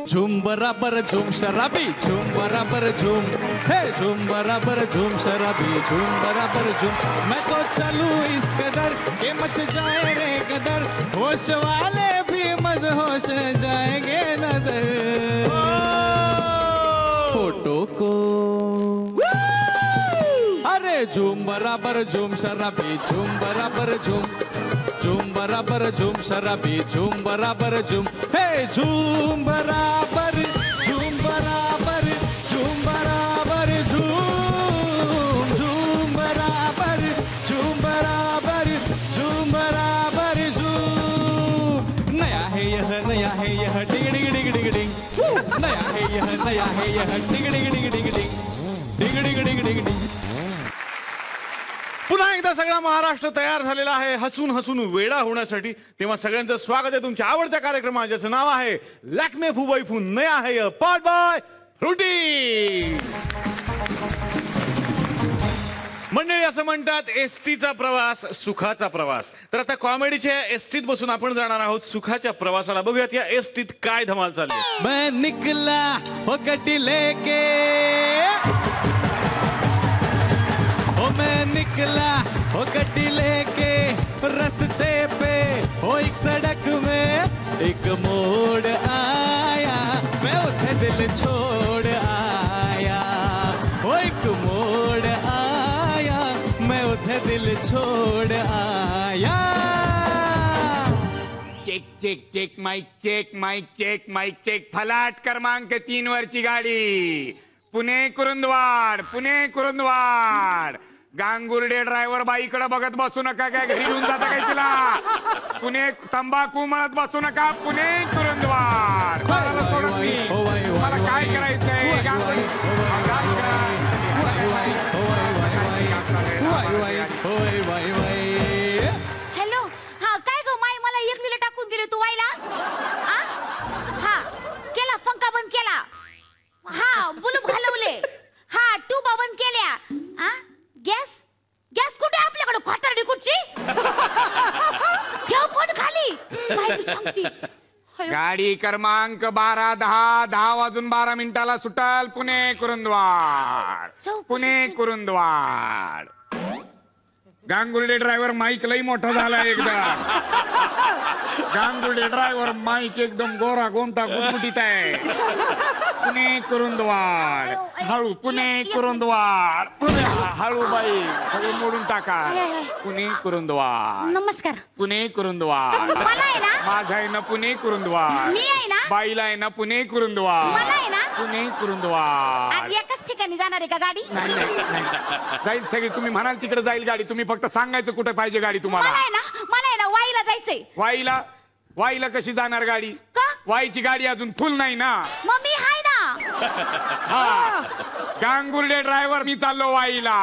Zoom बराबर zoom शराबी zoom बराबर झूम, हे झूम बराबर झूम शराबी झूम बराबर झूम। मैं तो चलूं इस कदर के मच जाए रे कदर, होश वाले भी मदहोश जाएंगे नजर। फोटो को अरे झूम बराबर झूम शराबी झूम बराबर झूम, झूम बराबर झूम शराबी झूम बराबर झूम, हे झूम बराबर झूम बराबर झूम बराबर झूम, झूम बराबर झूम बराबर झूम बराबर झूम। नया है यह डिग डिग डिग डिग डिग, नया है यह डिग डिग डिग डिग डिग डिग डिग डिग डिग डिग। पुन्हा एकदा सगळा महाराष्ट्र तयार झालेला आहे हसून हसून वेडा होण्यासाठी। तेव्हा सगळ्यांचं स्वागत आहे तुमच्या आवडत्या कार्यक्रमात, ज्याचं नाव आहे लॅक्मे फुबाई फू नया है पार्ट बाय रुटी। मंडळी असं म्हणतात एसटीचा प्रवास सुखाचा प्रवास, तर आता कॉमेडीच्या एसटीत बसून आपण जाणार आहोत सुखाच्या प्रवासाला। बघूयात या एसटीत काय धमाल चालली। मैं निकला हो गड्डी लेके, ओ मैं निकला हो गड्डी लेके, रस्ते पे हो एक सड़क में एक मोड़ आया, मैं उठे दिल छोड़ आया, ओ एक मोड़ आया, मैं उठे दिल छोड़ आया। Check check check mic check mic check mic check, फलाट क्रमांक 3 वरची गाडी पुणे कुरुंदवाड, पुणे कुरुंदवाड। गांगुर्डे ड्रायव्हर बाईकडे बघत बसू नका, काय घरी घेऊन जाता काय तिला? पुणे तंबाखू म्हणत बसू नका, पुणे कुरुंदवाड। मला काय करायचंय? हॅलो, हा काय गो माई, मला एकलीला टाकून दिले तू वाईला? हा केला, पंखा बंद केला, हा बुलूप घालवले, हा ट्यूबा बंद केल्या, गॅस गॅस कुठे आपल्याकडे? खोटारडी कुठची? ठेव फोन खाली, माहिती सांगती। गाडी क्रमांक 1210, 10 वाजून 12 मिनिटाला सुटाल पुणे कुरुंदवाड, पुणे कुरुंदवाड। गांगुर्डे ड्रायव्हर माईक लई मोठा झाला एकदा। गांगुर्डे ड्रायव्हर माईक एकदम गोरा गोमटा गुटगुटीत आहे। पुणे कुरुंदवाड, हळू पुणे कुरुंदवाड, हळू बाई हळू मोडून टाका। पुणे कुरुंदवाड, नमस्कार। पुणे कुरुंदवाड, मला आहे ना, माझा आहे ना पुणे कुरुंदवाड, मी आहे ना, बाईला आहे ना पुणे कुरुंदवाड, मला आहे ना पुणे कुरुंदवाड। आज एकाच ठिकाणी जाणार आहे का गाडी? नाही नाही जाईल सगळी, तुम्ही म्हणाल तिकडे जाईल गाडी, तुम्ही फक्त सांगायचं कुठे पाहिजे गाडी तुम्हाला। मला आहे ना वाईला जायचंय। वाईला? वाईला कशी जाणार गाडी? का? वाईची गाडी अजून फुल नाही ना। मग मी हाय ना। हा गांगुर्डे ड्रायव्हर, मी चाललो वाईला।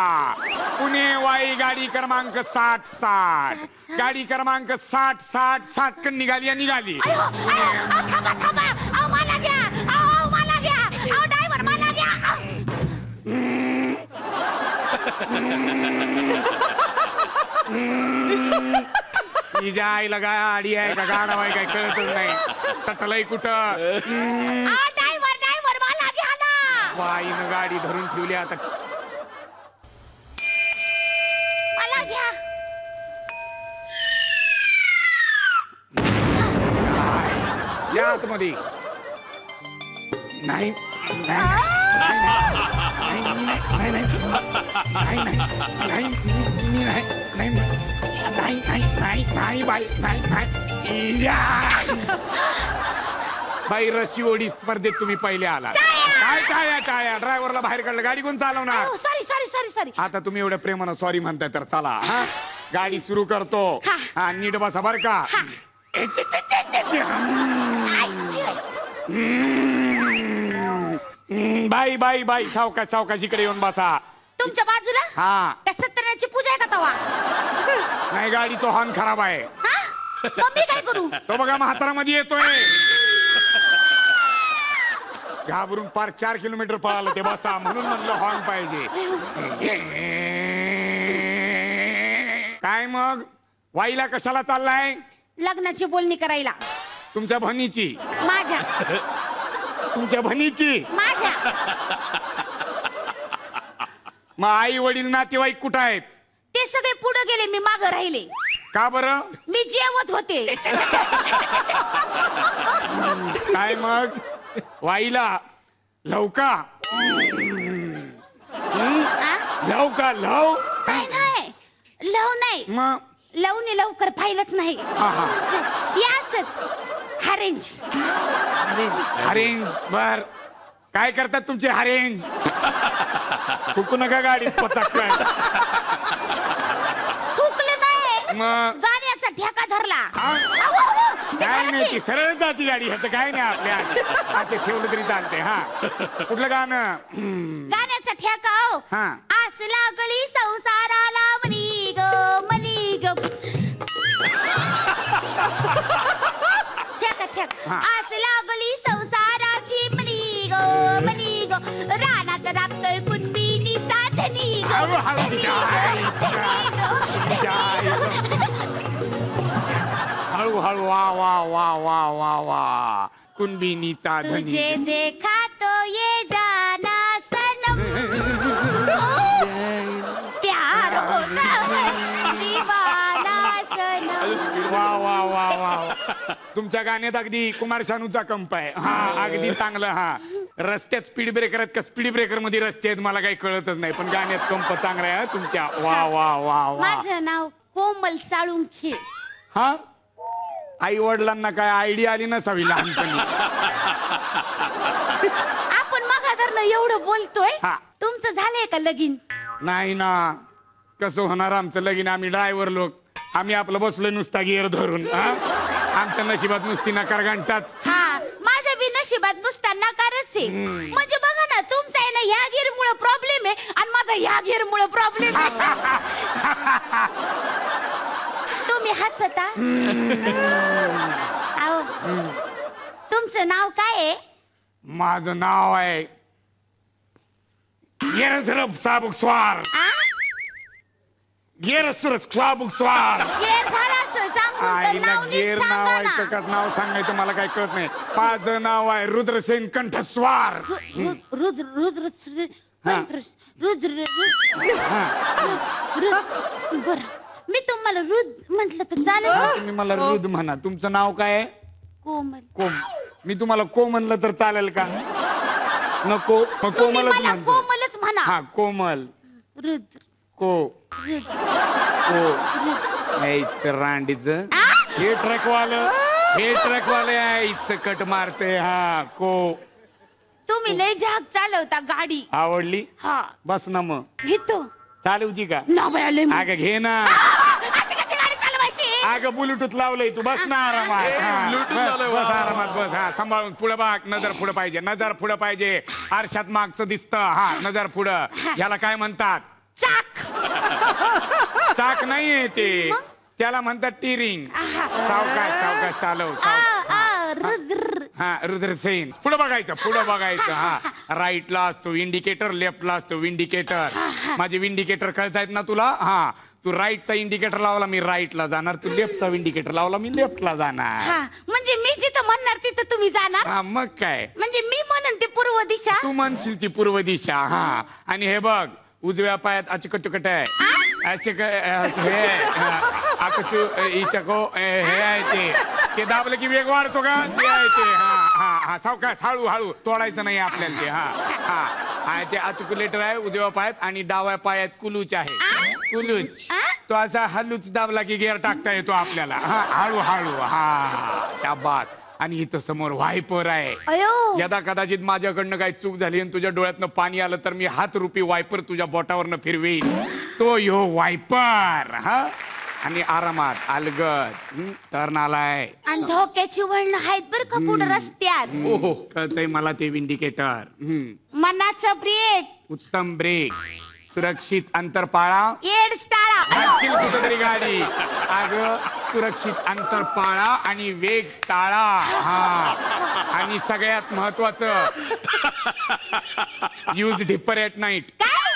पुणे वाई गाडी क्रमांक 6060, गाडी क्रमांक 6060 कडे निघाली आणि निघाली। थांबा थांबा, अहो मला घ्या, अहो मला घ्या, अहो ड्रायव्हर मला घ्या। तिच्या आईला गाडी आहे का गाडा आहे काय कळतच नाही, तटलंय कुठं? ड्रायव्हर ड्रायव्हर मला घ्या ना। वाईनं गाडी धरून ठेवली आता, मला घ्या। या आतमध्ये। नाही बाई रशी ओढी स्पर्धेत तुम्ही पहिले आला। काय काय काय ड्रायव्हरला बाहेर काढलं, गाडी कोण चालवणार? Sorry sorry sorry sorry. आता तुम्ही एवढ्या प्रेमानं सॉरी म्हणताय तर चला गाडी सुरू करतो। हा नीट बसा बर का। बाई बाई बाई सावकाश सावकाश इकडे येऊन बसा। तुमच्या बाजूला? हा। त्या सत्यनारायणची पूजा आहे का तवा? नाही, गाडीचा हॉर्न खराब आहे। मग मी काय करू? तो बघा म्हातारामध्ये येतोय, घाबरून पार 4 किलोमीटर पळालं ते, बसा म्हणून म्हणलं हॉर्न पाहिजे। काय मग वाईला कशाला चाललाय? लग्नाची बोलणी करायला। तुमच्या बहिणीची? माझ्या। तुमच्या बहिणीची. माझ्या. मग आई वडील नातेवाईक कुठं आहेत? ते सगळे पुढे गेले, मी मागं राहिले. का बरं? मी जेवत होते. काय मग वाईला लवका आ? लव का लव? नाही नाही, लव नाही. मग लवने लवकर पाहिलंच नाही. हा हा हे असंच हरेंज. अरेंज. बर काय करतात तुमचे अरेंज? फुकू नका गाडीत पचकलाय. थुकलं नाही, मग गाण्याचा ठेका धरला. हा? अहो, अहो, ते काय धरा नाही की. ती सरळ जाती गाडी, ह्याचं काय नाही आपल्या आज ठेवलं तरी चालते. हा कुठलं गाणं? गाण्याचा ठेका हो. हा. आस लागली संसाराला मनी ग मनी ग. ठेका ठेका. हा. आस लागली संसाराची मनी ग मनी ग. रानात राबतोय कुणबिनीचा धनी ग. हळू हळू धनी जाय, ग, धनी जाय. ग. हळू हळू वा वा वा वा वा वा कुणबिनीचा धनी. तुझे देखा तो ये जाना सनम. प्यार होता है दीवाना सनम. वा वा वा वा तुमच्या गाण्यात अगदी कुमार शानूचा कंप आहे. हा अगदी चांगलं. हा रस्त्यात स्पीड ब्रेकर आहेत का? स्पीड ब्रेकर मध्ये रस्ते आहेत मला काही कळतच नाही, पण गाण्यात कंप चांगला आहे तुमच्या. वा वा वा वा. माझं नाव कोमल साळुंखे. हा आई वडिलांना काय आयडिया आली नसावी लहानपणी. आपण मगाधरनं एवढं बोलतोय. हा. तुमचं झालंय का लगीन? नाही ना, कसं होणार आमचं लगीन? आम्ही ड्रायव्हर लोक, आम्ही आपलं बसलोय नुसता गिअर धरून. आमच्या नशिबात नुसती नकार घंटाच. हा, माझ्या बी नशिबात नुसता नकारच आहे. म्हणजे बघा ना, तुमचा आहे ना ह्या गिअर मुळे प्रॉब्लेम आहे आणि माझा ह्या गिअर मुळे प्रॉब्लेम आहे. तुम्ही हसता. अहो, तुमचं नाव काय आहे? माझं नाव आहे गेरसरफ साबुक स्वार. आ? गेरसरफ साबुक स्वार. गिअर झाला असं सांगून तर आईला नाव नीट गेर सांगा नावायचं ना. का नाव सांगायचं मला काय कळत नाही. माझं नाव आहे रुद्रसेन कंठस्वार. रुद्र रुद्र रुद्र हा. रुद्र रुद्र. बर, मी तुम्हाला रुद्र म्हटलं तर चालेल का? तुम्ही मला रुद म्हणा. तुमचं नाव काय आहे? कोमल. कोम. मी तुम्हाला को म्हणलं तर चालेल का? नको मग तुम्ही कोमलच मला म्हणतो. कोमलच म्हणा. हा कोमल. रुद्र को रुद्र. को यायचं रांडीच. आ? हे ट्रकवाले यायचं कट मारते. हा को. तुम्ही लय झाग चालवता गाडी. आवडली? हा, बस ना मग. घेतो चालवती का? ना बाया लय. अगं घे ना. अशी कशी गाडी चालवायची? अगं ब्लूटूथ लावलंय तू. बस ना आरामात. हा, Bluetooth बस, लावलंय, बस वा. आरामात बस. हा सांभाळून पुढे बघ. नजर पुढे पाहिजे. नजर पुढे पाहिजे. आरशात मागचं दिसतं. हा नजर पुढं. याला काय म्हणतात? चाक. चाक नाहीये ते, मग? त्याला म्हणतात टिरिंग. आहा. सावकाश चालव. रुद्र. हा रुद्रसेन. पुढे बघायचं. पुढे बघायचं. हा राईटला असतो इंडिकेटर, लेफ्टला असतो विंडिकेटर. माझे विंडिकेटर कळतायत ना तुला? हा तू राईटचा इंडिकेटर लावला मी राईटला जाणार. तू लेफ्टचा इंडिकेटर लावला मी लेफ्टला जाणार. हा, म्हणजे मी जिथं म्हणणार तिथं तुम्ही जाणार. हा मग काय? म्हणजे मी म्हणन ते पूर्व दिशा. तू म्हणशील ती पूर्व दिशा. हा आणि हे बघ उजव्या पायात अचकटुकट आहे. अचक हे अकचू इचको हे आहे ते दाबलं की वेग वाढतो का? ते आहे ते. हा हा हा सावकाश हळू हळू तोडायचं नाही आपल्याला ते. हा हा ते आर्टिक्युलेटर आहे उजव्या पायात आणि डाव्या पायात कुलूच आहे. कुलूच तो असा हल्लूच दाबला की गिअर टाकता येतो आपल्याला. हा हळू हळू. हा शाबास. आणि इथं समोर वायपर आहे. अयो. यदा कदाचित माझ्याकडनं काही चूक झाली आणि तुझ्या डोळ्यातनं पाणी आलं तर मी हात रुपी वायपर तुझ्या बोटावरनं फिरवीन. तो यो वायपर. हा आणि आरामात अलगद टर्न आलाय. आणि धोक्याची वळण आहेत बरं का पुढे रस्त्यात. ओहो कळतंय मला ते विंडिकेटर. मनाचा ब्रेक. उत्तम ब्रेक. सुरक्षित अंतर पाळा. एड्स टाळा. लागशील कुठेतरी गाडी. अगं सुरक्षित अंतर पाळा आणि वेग टाळा. हा आणि सगळ्यात महत्वाचं use dipper at night.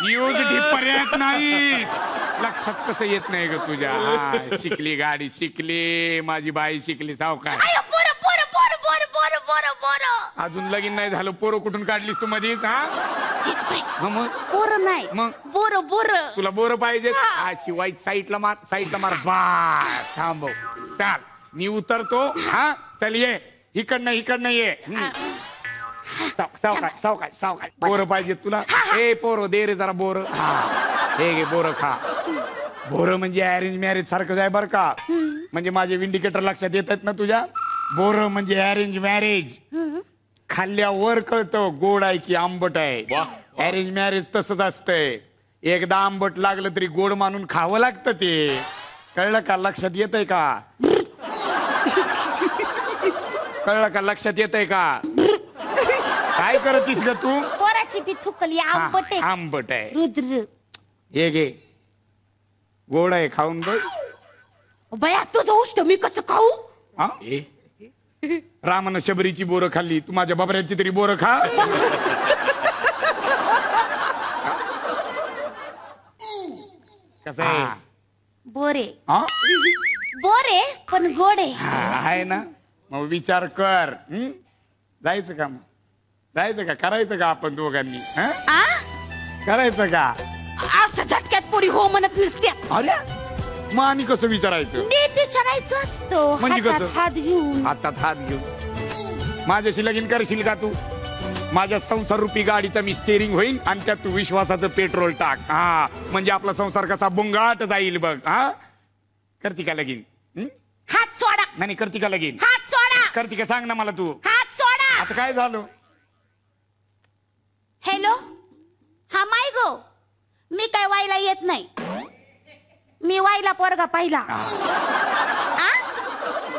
Use dipper at night. लक्षात कसं येत नाही ग तुझ्या? हा शिकली गाडी शिकली माझी बाई शिकली. सावकाश. अयो पोरं पोरं पोरं पोरं पोरं पोरं पोरं. अजून लगीन नाही झालं, पोरं कुठून काढलीस तू मधीच? हा मग बोर नाही मग? बोर बोर तुला बोर पाहिजे? अशी वाईट साईडला मार बस थांबव. चाल मी उतरतो. हा चल ये इकडनं ये. सावकाश बोर पाहिजे तुला? ए पोरो दे रे जरा बोर. हे घे बोर खा. बोर म्हणजे अरेंज मॅरेज सारखं आहे बरं का. म्हणजे माझे इंडिकेटर लक्षात येतात ना तुझ्या. बोर म्हणजे अरेंज मॅरेज. खाल्ल्यावर कळतं गोड आहे की आंबट आहे. अरेंज मॅरेज तसंच असतंय. एकदा आंबट लागलं तरी गोड मानून खावं लागतं ते. कळलं का? लक्षात येतंय का? कळलं का? लक्षात येतंय का? काय करतीस ग तू? पोराची बी थुकली आंबट आहे. आंबट आहे. रुद्र हे घे गोड आहे खाऊन बघ. बया तुझं उष्ट मी कसं खाऊ? हा? रामानं शबरीची बोरं खाल्ली, तू माझ्या बाबऱ्याची तरी बोरं खा. कसं आहे? बोरे हा? बोरे पण गोडे आहे ना. मग विचार कर. जायचं का? मग जायचं का? करायचं का आपण दोघांनी? करायचं का? असं झटक्यात पोरी हो म्हणत नसत्या. अरे मग आणि कसं विचारायचं? नीट विचारायचं असतं. म्हणजे कसं? हातात हात घेऊन. हातात हात घेऊन. माझ्याशी लगीन करशील का तू? माझ्या संसार रूपी गाडीचा मी स्टेरिंग होईल आणि त्यात तू विश्वासाचं पेट्रोल टाक. हा म्हणजे आपला संसार कसा बुंगाट जाईल बघ. हा करती का लगीन? हात सोडा. नाही करती का लगीन? हात सोडा. करती का सांग ना मला तू. हात सोडा. आता काय झालं? हॅलो हा माय गो. मी काय वायला येत नाही. मी वायला पोरगा पाहिला.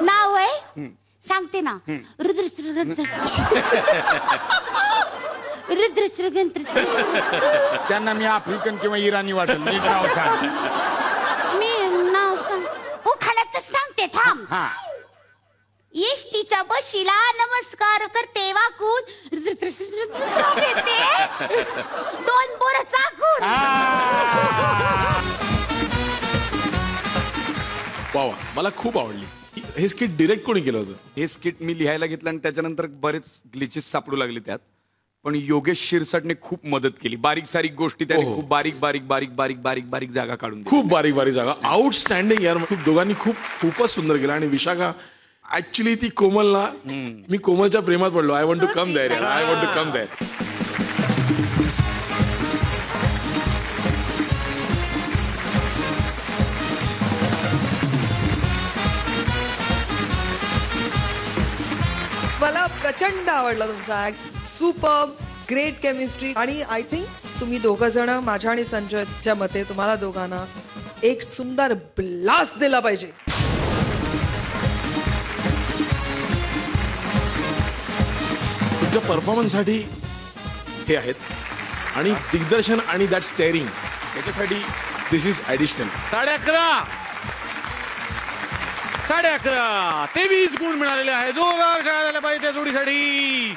नाव आहे सांगते ना. रुद्र त्यांना मी आफ्रिकन किंवा इराणी वाटेल. मी नाव सांग. मी नाव सांग. उखाण्यातच सांगते थांब. हा एसटीच्या बशीला नमस्कार करते वाकून. घेते 2 बोर चाकून. वा मला खूप आवडली. हे स्किट डिरेक्ट कोणी केलं होतं? हे स्किट मी लिहायला घेतलं आणि त्याच्यानंतर बरेच ग्लिचेस सापडू लागले त्यात. पण योगेश शिरसाटने खूप मदत केली. बारीक सारीक गोष्टी त्याने खूप बारीक जागा काढून दिली. खूप बारीक जागा. आउटस्टँडिंग यार. खूप दोघांनी खूपच सुंदर केलं. आणि विशाखा ऍक्च्युली ती कोमलला मी कोमलच्या प्रेमात पडलो. I want to come there. मला प्रचंड आवडला तुमचा ऍक्ट. Superb, great chemistry. आणि आय थिंक तुम्ही दोघं जण माझ्या आणि संजयच्या मते तुम्हाला दोघांना एक सुंदर ब्लास्ट दिला पाहिजे. तुमच्या परफॉर्मन्ससाठी हे आहेत आणि दिग्दर्शन आणि दॅट स्टेअरिंग याच्यासाठी दिस इज ॲडिशनल. 11.5 23 गुण मिळालेले आहे. जोरदार खेळा झाला पाहिजे त्या जोडीसाठी.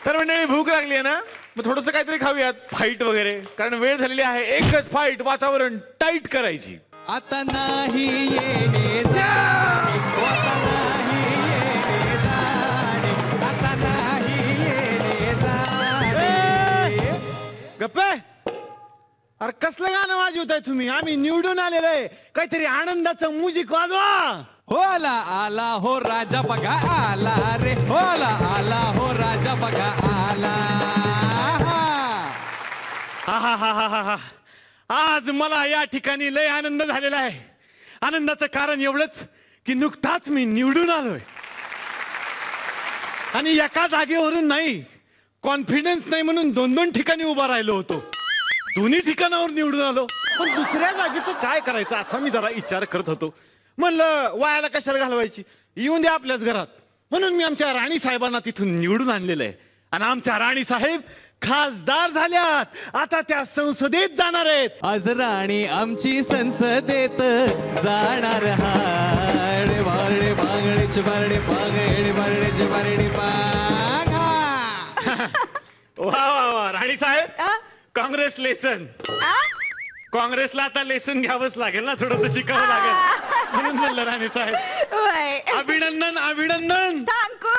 तर मंडळी भूक लागली आहे ना, मग थोडंसं काहीतरी खाऊयात. फाईट वगैरे, कारण वेळ झालेली आहे. एकच फाईट, वातावरण टाईट करायची. आता नाही येणे जाणे, आता नाही येणे जाणे, आता नाही येणे जाणे. गप्पे अरे कसलं गाणं वाजवताय तुम्ही? आम्ही निवडून आलेलो आहे. काहीतरी आनंदाचं म्युझिक वाजवा. होला आला हो राजा बघा आला रे. होला आला हो राजा बघा आला. आज मला या ठिकाणी लय आनंद झालेला आहे. आनंदाचं कारण एवढंच की नुकताच मी निवडून आलोय. आणि एका जागेवरून नाही, कॉन्फिडन्स नाही म्हणून 2-2 ठिकाणी उभा राहिलो होतो. दोन्ही ठिकाणावर निवडून आलो. पण दुसऱ्या जागेचं काय करायचं असा मी जरा विचार करत होतो. म्हणलं वायाला कशाला घालवायची, येऊन द्या आपल्याच घरात. म्हणून मी आमच्या राणी साहेबांना तिथून निवडून आणलेलं आहे. आणि आमच्या राणी साहेब खासदार झाल्यात. आता त्या संसदेत जाणार आहेत. आज राणी आमची संसदेत जाणार. हाडे बारडे बांगडेचे बारडे बांगडे बारडेचे बारडे बांगा. वा वा वा राणी साहेब, काँग्रेस लेसन. काँग्रेसला आता लेसन घ्यावंच लागेल ना, थोडंसं शिकावं लागेल. म्हणून म्हणलं राणी साहेब अभिनंदन. अभिनंदन. थँक्यू.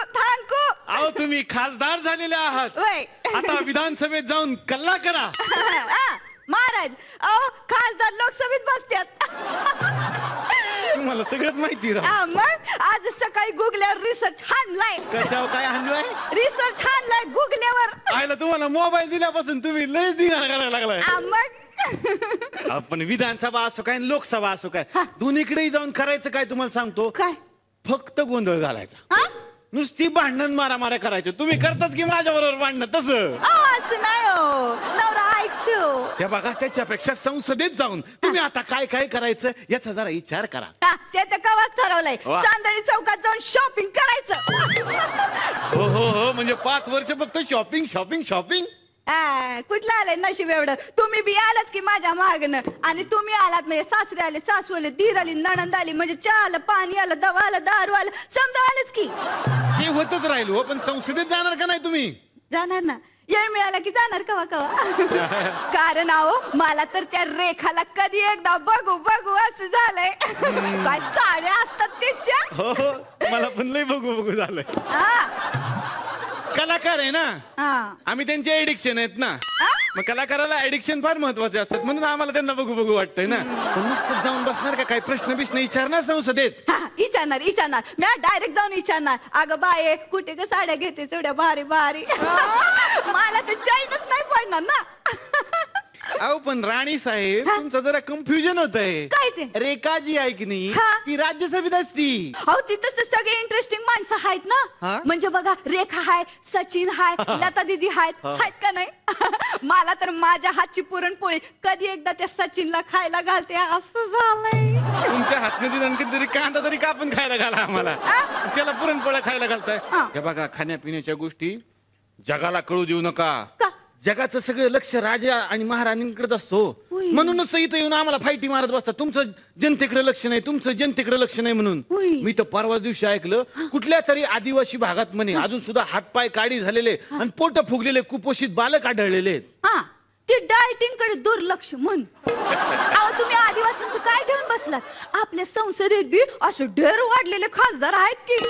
अहो तुम्ही खासदार झालेले आहात, वय. आता विधानसभेत जाऊन कल्ला करा. महाराज अहो खासदार लोकसभेत बसतात. तुम्हाला सगळंच माहिती राह. मग आज सकाळी गुगल्यावर रिसर्च हाणलाय. कशावर काय आणलंय? रिसर्च हाणलाय गुगल्यावर. आयला तुम्हाला मोबाईल दिल्यापासून तुम्ही लय धिंगाणा करायला लागलाय. मग आपण विधानसभा असो काय लोकसभा असो काय दोन्हीकडेही जाऊन करायचं काय तुम्हाला सांगतो. काय फक्त गोंधळ घालायचा, हा? नुसती भांडण मारामाऱ्या करायचं. तुम्ही करतात की माझ्या बरोबर भांडण तसं. असं नाही हो, नवरा ऐकतो. हे बघा त्याच्यापेक्षा संसदेत जाऊन तुम्ही आता काय काय करायचं याचा जरा विचार करा. ते तर कवाच ठरवलंय, वा. चांदणी चौकात जाऊन शॉपिंग करायचं. हो हो हो, म्हणजे 5 वर्ष फक्त शॉपिंग शॉपिंग शॉपिंग. कुठलं आलंय नशीब एवढं. तुम्ही बी आलाच की माझ्या मागणं, आणि तुम्ही आलात म्हणजे सासरे आले, सासू आले, दीर आली, नणंद आली, म्हणजे चहा आलं, पाणी आलं, दवा आलं, दारू आलं, समजा आलंच की. ते होतच राहील हो, पण संसदेत जाणार का नाही तुम्ही? जाणार ना, येळ मिळाला की जाणार कवा कवा. कारण अहो मला तर त्या रेखाला कधी एकदा बघू बघू असं झालंय. काय साड्या असतात त्याच्या. हो हो, मला पण लय बघू बघू झालंय. हा. कलाकार आहे ना हा. आम्ही, त्यांचे एडिक्शन आहेत ना. हा? मग कलाकाराला एडिक्शन फार महत्वाचे असतात, म्हणून आम्हाला त्यांना बघू बघू वाटतंय ना. पण नुसतं जाऊन बसणार का? काही प्रश्न बिश्न विचारणार संसदेत? हा, विचारणार विचारणार, मी डायरेक्ट जाऊन विचारणार. अगं बाये कुठे ग साड्या घेते एवढ्या भारी भारी. मला ते चैनच नाही पडणार ना. अहो पण राणी साहेब तुमचं जरा कन्फ्युजन होत आहे. काय ते? रेखाजी आहे की नाही हा. ती राज्यसभेत असती. अहो तिथंच तर सगळे इंटरेस्टिंग माणसं आहेत ना. हा? म्हणजे बघा रेखा हाय, सचिन हाय, लता दीदी आहेत का नाही. मला तर माझ्या हातची पुरणपोळी कधी एकदा त्या सचिनला खायला घालते असं झालंय. तुमच्या हातने दिलं कधीतरी कांदा तरी कापून खायला घाला आम्हाला. त्याला पुरणपोळ्या खायला घालताय. हे बघा खाण्यापिण्याच्या गोष्टी जगाला कळू देऊ नका. का? जगाचं सगळं लक्ष राजा आणि महाराणींकडेच असतो. उई. म्हणूनच इथं येऊन आम्हाला फाईटी मारत बसतात. तुमचं जनतेकडे लक्ष नाही, तुमचं जनतेकडे लक्ष नाही म्हणून. उई. मी तर परवा दिवशी ऐकलं कुठल्या तरी आदिवासी भागात म्हणे अजून सुद्धा हातपाय काढी झालेले आणि पोट फुगलेले कुपोषित बालक आढळलेले आहेत. हा, ते डायटिंग कडे दुर्लक्ष म्हण. अहो तुम्ही आदिवासींचं काय घेऊन बसलात? आपल्या संसदेत बी असे ढेर वाढलेले खासदार आहेत की.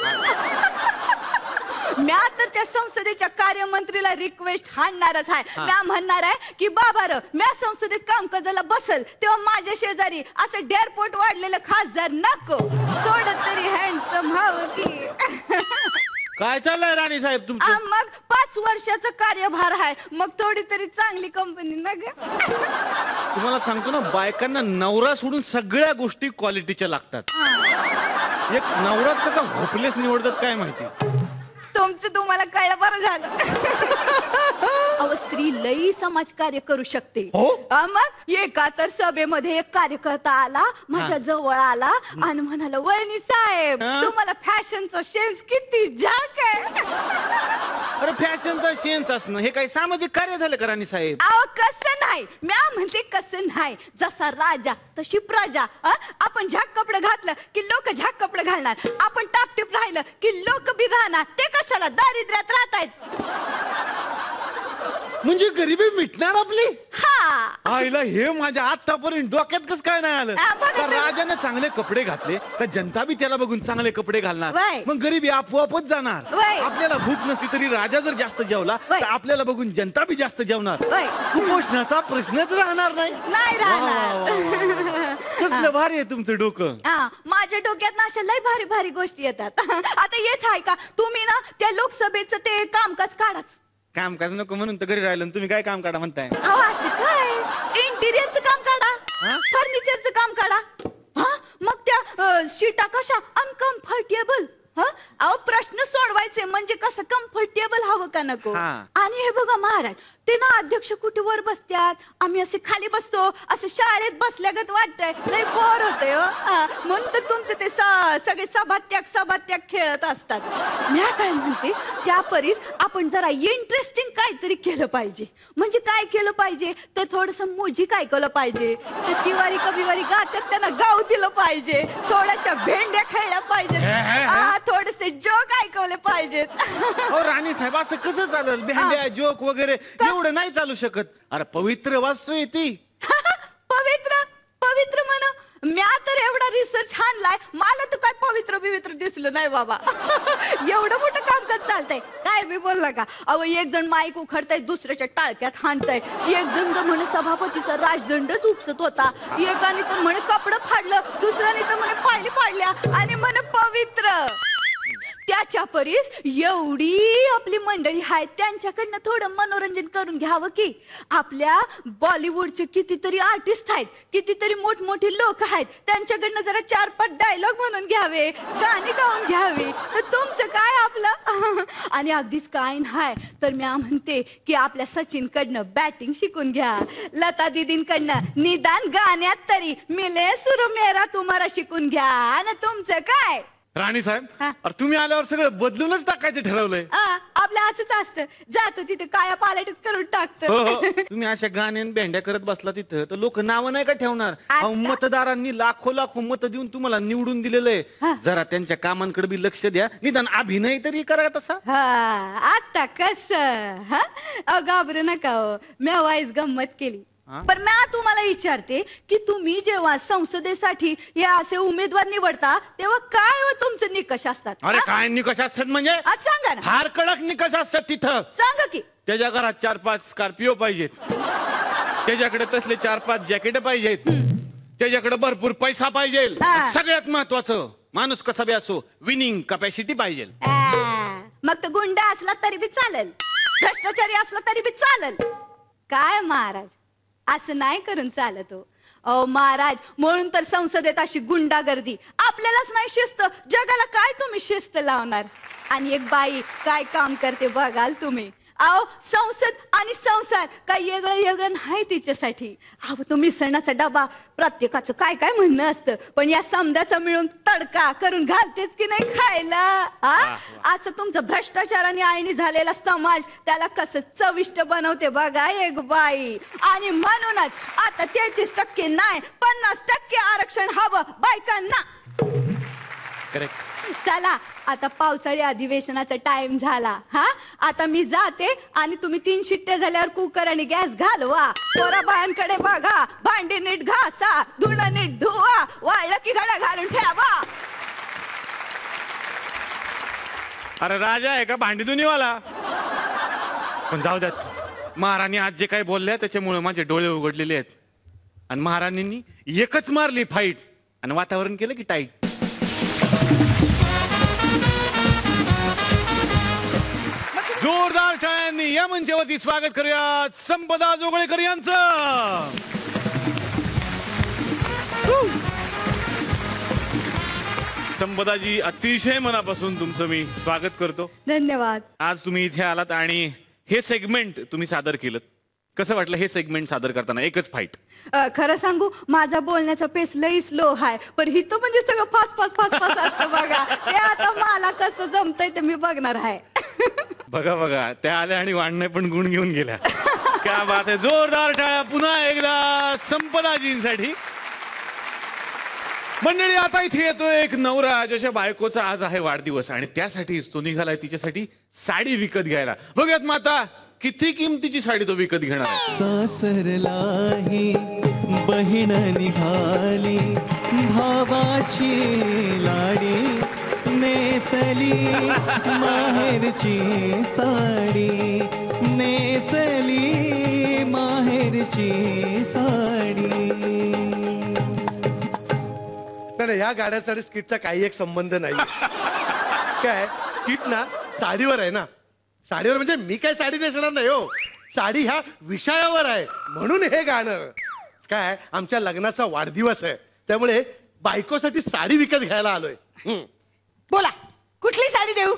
म्या तर त्या संसदेच्या कार्यमंत्रीला रिक्वेस्ट हाणणारच आहे. म्या म्हणणार आहे की बाबार म्या संसदेत कामकाजाला बसल तेव्हा माझ्या शेजारी असं डेअरपोर्ट वाढलेलं खासदार नको, थोडं तरी हँडसम हवं की. काय चाललंय राणी साहेब तुमचं? मग 5 वर्षाचा कार्यभार आहे, मग थोडी तरी चांगली कंपनी ना ग. तुम्हाला सांगतो ना, बायकांना नवरा सोडून सगळ्या गोष्टी क्वालिटीच्या लागतात. एक नवराच कसा होपलेस निवडतात काय माहिती. तुमचं तुम्हाला कळलं, बरं झालं. अहो स्त्री लई समाजकार्य करू शकते. हो? मग एका तर सभेमध्ये एक कार्यकर्ता आला, माझ्या जवळ आला आणि म्हणाला, वहिनी साहेब तुम्हाला फॅशनचा सेन्स किती झाक आहे. अरे फॅशनचा सेन्स असणं हे काही सामाजिक कार्य झालं का राणी साहेब? अहो कसं नाही, म्या म्हणते कसं नाही. जसा राजा तशी प्रजा. आपण झाक कपडे घातलं की लोक झाक कपडे घालणार, आपण टापटीप राहिलं की लोक बी राहणार. ते कशाला दारिद्र्यात राहतायत. म्हणजे गरिबी मिटणार आपली. हा, आईला हे माझ्या आतापर्यंत डोक्यात कस काय नाही आलं. बघा का तर. राजाने चांगले कपडे घातले का जनता बी त्याला बघून चांगले कपडे घालणार. वय. मग गरिबी आपोआपच जाणार. वय. आपल्याला भूक नसली तरी राजा जर जास्त जेवला वय. तर आपल्याला बघून जनता बी जास्त जेवणार. वय. कुपोषणाचा प्रश्नच राहणार नाही. नाही वा, वा, वा, राहणार. वा. कसलं भारी आहे तुमचं डोकं. माझ्या डोक्यात ना अशा लय भारी भारी गोष्टी येतात. आता हेच आहे का तुम्ही ना त्या लोकसभेचं ते कामकाज काढाच. काम काज नको म्हणून तर घरी राहिलं. तुम्ही काय काम काढा म्हणताय? अहो असं काय, इंटिरियरचं काम काढा, फर्निचरचं काम काढा. मग त्या शीटा कशा अनकम्फर्टेबल. अहो प्रश्न सोडवायचे म्हणजे कसं कम्फर्टेबल हवं का नको. आणि हे बघा महाराज, ते ना अध्यक्ष कुठे वर बसतात, आम्ही असे खाली बसतो, असं शाळेत बसल्यागत वाटतंय, लय बोर होतंय. म्हणून तर तुमचे ते सगळे सभात्याग खेळत असतात. मी काय म्हणते त्या परीस आपण जरा इंटरेस्टिंग काहीतरी केलं पाहिजे. म्हणजे काय केलं पाहिजे तर थोडस म्युझिक ऐकलं पाहिजे, ते तिवारी कविवारी गातात त्यांना गाऊ दिलं पाहिजे, थोड्याशा भेंड्या खेळल्या पाहिजेत, थोडेसे जोक ऐकवले पाहिजेत. राणी साहेब असं कसं चालेल? भेंड्या जोक वगैरे एवढं नाही चालू शकत. अरे पवित्र वास्तू ती. पवित्र पवित्र म्हणा. म्या तर एवढा रिसर्च हाणलाय, मला तर काय पवित्र बिवित्र दिसलं नाही बाबा. एवढं मोठं कामकाज चालतंय काय काय बी बोलला का? अहो एक जण माईक उखडताय, दुसऱ्याच्या टाळक्यात हाणताय, एक जण तर म्हणे सभापतीचा राजदंडच उपसत होता, एकाने तर म्हणे कपडं फाडलं, दुसऱ्याने तर म्हणे फायली फाडल्या आणि म्हणे पवित्र. त्याच्या परीस एवढी आपली मंडळी आहेत, त्यांच्याकडनं थोडं मनोरंजन करून घ्यावं की. आपल्या बॉलिवूडचे कितीतरी आर्टिस्ट आहेत, कितीतरी मोठमोठी लोक आहेत, त्यांच्याकडनं जरा 4-5 डायलॉग म्हणून घ्यावे, गाणी गाऊन घ्यावी. तर तुमचं काय आपलं आणि अगदीच काय नाही तर मी म्हणते की आपल्या सचिनकडनं बॅटिंग शिकून घ्या, लता दीदींकडनं निदान गाण्यात तरी मिले सुर मेरा तुम्हाला शिकून घ्या. आणि तुमचं काय राणी साहेब, अरे तुम्ही आल्यावर सगळं बदलूनच टाकायचं ठरवलंय. आपलं असंच असतं, जातो तिथे काया पालटच करून टाकत. तुम्ही अशा गाण्या भेंड्या करत बसला तिथं तर लोक नाव नाही का ठेवणार? मतदारांनी लाखो मत देऊन तुम्हाला निवडून दिलेलं आहे. जरा त्यांच्या कामांकडे बी लक्ष द्या, निदान अभिनय तरी करा तसा. आता कस घाबरू नका हो, मी वाईस गंमत केली. पण मी तुम्हाला विचारते की तुम्ही जेव्हा संसदेसाठी हे असे उमेदवार निवडता तेव्हा काय हो तुमचे निकष असतात? अरे काय निकष असतात म्हणजे? आज सांगा ना. फार कडक निकष असतात तिथं. सांगा की. त्याच्या घरात 4-5 स्कॉर्पिओ पाहिजेत, त्याच्याकडे तसले 4-5 जॅकेट पाहिजेत, त्याच्याकडे भरपूर पैसा पाहिजे, सगळ्यात महत्वाचं माणूस कसा बी असो विनिंग कपॅसिटी पाहिजे. मग तो गुंडा असला तरी बी चालेल, भ्रष्टाचारी असला तरी बी चालेल. काय महाराज असं नाही करून चालत हो. अहो महाराज, म्हणून तर संसदेत अशी गुंडागर्दी. आपल्यालाच नाही शिस्त, जगाला काय तुम्ही शिस्त लावणार? आणि एक बाई काय काम करते बघाल तुम्ही. अहो संसद आणि संसार काही वेगळं नाही तिच्यासाठी. अहो तुम्ही सणाचा डबा प्रत्येकाचं काय काय म्हणणं असतं, पण या समद्याचा मिळून तडका करून घालतेच की नाही खायला. असं तुमचं भ्रष्टाचार आणि आळणी झालेला समाज त्याला कसं चविष्ट बनवते बघा एक बाई. आणि म्हणूनच आता 33% नाही 50% आरक्षण हवं बायकांना. करेक्ट. चला आता पावसाळी अधिवेशनाचा टाइम झाला. आता मी जाते आणि तुम्ही 3 शिट्ट्या झाल्यावर कुकर आणि गॅस घालवा. पोरा बायांकडे बघा, भांडी नीट घासा, धुणं नीट धुवा, वाळलं की घडा घालून ठेवा. अरे राजा आहे का भांडी धुनीवाला? पण जाऊ द्यात, महाराणी आज जे काही बोलल्या त्याच्यामुळे माझे डोळे उघडलेले आहेत. आणि महाराणींनी एकच मारली फाईट आणि वातावरण केलं की टाईट. जोरदार टाळ्यांनी या मंचावरती स्वागत करूयात संपदा जोगळेकर यांचं. संपदाजी, अतिशय मनापासून तुमचं मी स्वागत करतो. धन्यवाद. आज तुम्ही इथे आलात आणि हे सेगमेंट तुम्ही सादर केलं. कसं वाटलं हे सेगमेंट सादर करताना? एकच फाईट. खरं सांगू, माझा बोलण्याचा पेस लई स्लो आहे, पण हिथं म्हणजे सगळं फास्ट असतं बघा. ते आता मला कसं जमतंय ते मी बघणार आहे. बघा त्या आल्या आणि वाढणे पण गुण घेऊन गेल्या. क्या बात आहे. जोरदार टाळ्या पुन्हा एकदा संपदाजींसाठी. मंडळी, आता इथे येतो एक नवरा ज्याच्या बायकोचा आज आहे वाढदिवस आणि त्यासाठीच तो निघालाय तिच्यासाठी साडी विकत घ्यायला. बघूयात माता किती किमतीची साडी तो विकत घेणार. सासरलाही बहीण निघाली, भावाची लाडी नेसली, माहेरची साडी नेसली, माहेरची साडी. नाही, या गाण्याचा आणि स्किटचा काही एक संबंध नाही. काय स्किट ना साडीवर आहे ना, साडीवर म्हणजे मी काय साडी नेसणार नाही हो, साडी ह्या विषयावर आहे म्हणून हे गाणं. काय आमच्या लग्नाचा वाढदिवस आहे त्यामुळे बायकोसाठी साडी विकत घ्यायला आलोय. बोला, कुठली साडी देऊ?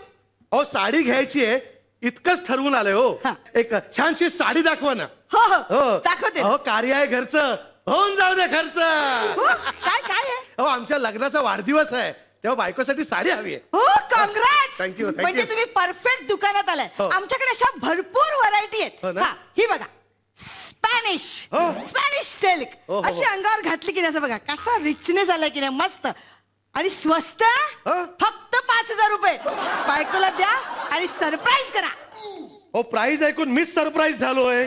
अहो साडी घ्यायची आहे इतकंच ठरवून आलंय हो. एक छानशी साडी दाखवा ना. हो दाखवते. हो कार्य आहे घरचं, होऊन जाऊ दे खर्च. काय काय आहे? हो आमच्या लग्नाचा वाढदिवस आहे तेव्हा बायकोसाठी साडी हवी आहे. हो कॉंग्रॅट्स. थँक्यू. म्हणजे तुम्ही परफेक्ट दुकानात आलाय. आमच्याकडे अशा भरपूर व्हरायटी आहेत. ही बघा, स्पॅनिश सिल्क अशी अंगावर घातली की नाही असं बघा कसा रिचनेस आलाय की नाही, मस्त आणि स्वस्त. फक्त 5,000 रुपये. बायकोला द्या आणि सरप्राईज करा. हो प्राइस ऐकून मीच सरप्राईज झालोय.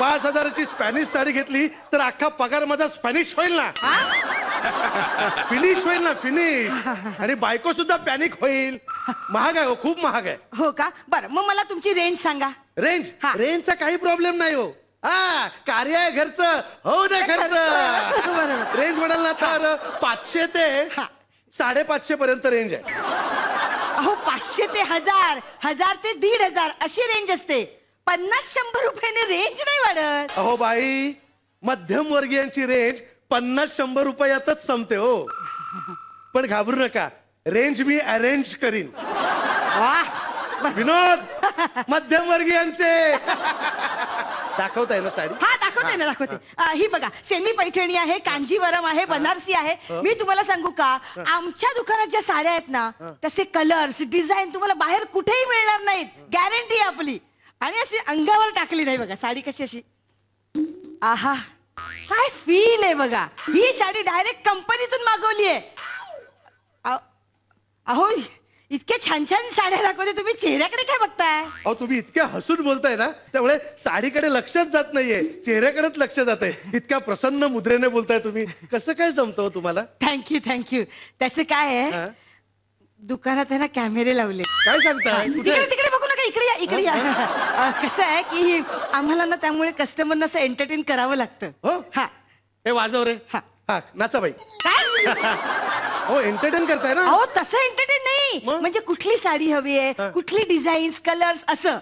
5,000ची स्पॅनिश साडी घेतली तर अख्खा पगार माझा स्पॅनिश होईल ना. फिनिश होईल ना, फिनिश. आणि बायको सुद्धा पॅनिक होईल. महाग आहे हो, खूप महाग आहे. हो का? बरं मग मला तुमची रेंज सांगा. रेंज हा. रेंजचा काही प्रॉब्लेम नाही हो. हा कार्य आहे घरचं, हो दे खर्च. बरोबर. रेंज म्हणाल ना तर 500 ते हा. 550 पर्यंत रेंज आहे. अहो 500 ते 1000, 1000 ते 1500 अशी रेंज असते. 50-100 रुपयाने रेंज नाही वाढत. अहो बाई, मध्यम वर्गीयांची रेंज 50-100 रुपयातच संपते हो. पण घाबरू नका, रेंज मी अरेंज करीन. वाह. विनोद, मध्यम वर्गीयांचे दाखवताय ना साडी? हा दाखवते ना, दाखवते. ही बघा, सेमी पैठणी आहे, कांजीवरम आहे, बनारसी आहे. मी तुम्हाला सांगू का, आमच्या दुकानात ज्या साड्या आहेत ना, तसे कलर्स डिझाईन तुम्हाला बाहेर कुठेही मिळणार नाहीत. गॅरंटी आपली. आणि अशी अंगावर टाकली नाही बघा साडी, कशी अशी, आहा काय फील आहे बघा. ही साडी डायरेक्ट कंपनीतून मागवली आहे. अहो इतके छान छान साड्या दाखवते, तुम्ही चेहऱ्याकडे काय बघताय? अहो तुम्ही इतक्या हसून बोलताय ना, त्यामुळे साडीकडे लक्षच जात नाहीये, चेहऱ्याकडेच लक्ष जात आहे. इतक्या प्रसन्न मुद्रेने बोलताय तुम्ही. कसं काय जमतं तुम्हाला? Thank you thank you. त्याचं काय आहे, दुकानात आहे ना कॅमेरे लावले. काय सांगताय? तिकडे तिकडे बघू नका, इकडे या, इकडे या. कसं आहे की आम्हाला ना त्यामुळे कस्टमरना असं एंटरटेन करावं लागतं. हो हा. हे वाजव रे. हा. हा नाचा बाई. काय? हो एंटरटेन करताय ना. अहो तसं एंटरटेन नाही, म्हणजे कुठली साडी हवी आहे, कुठली डिझाईन्स, कलर्स असं.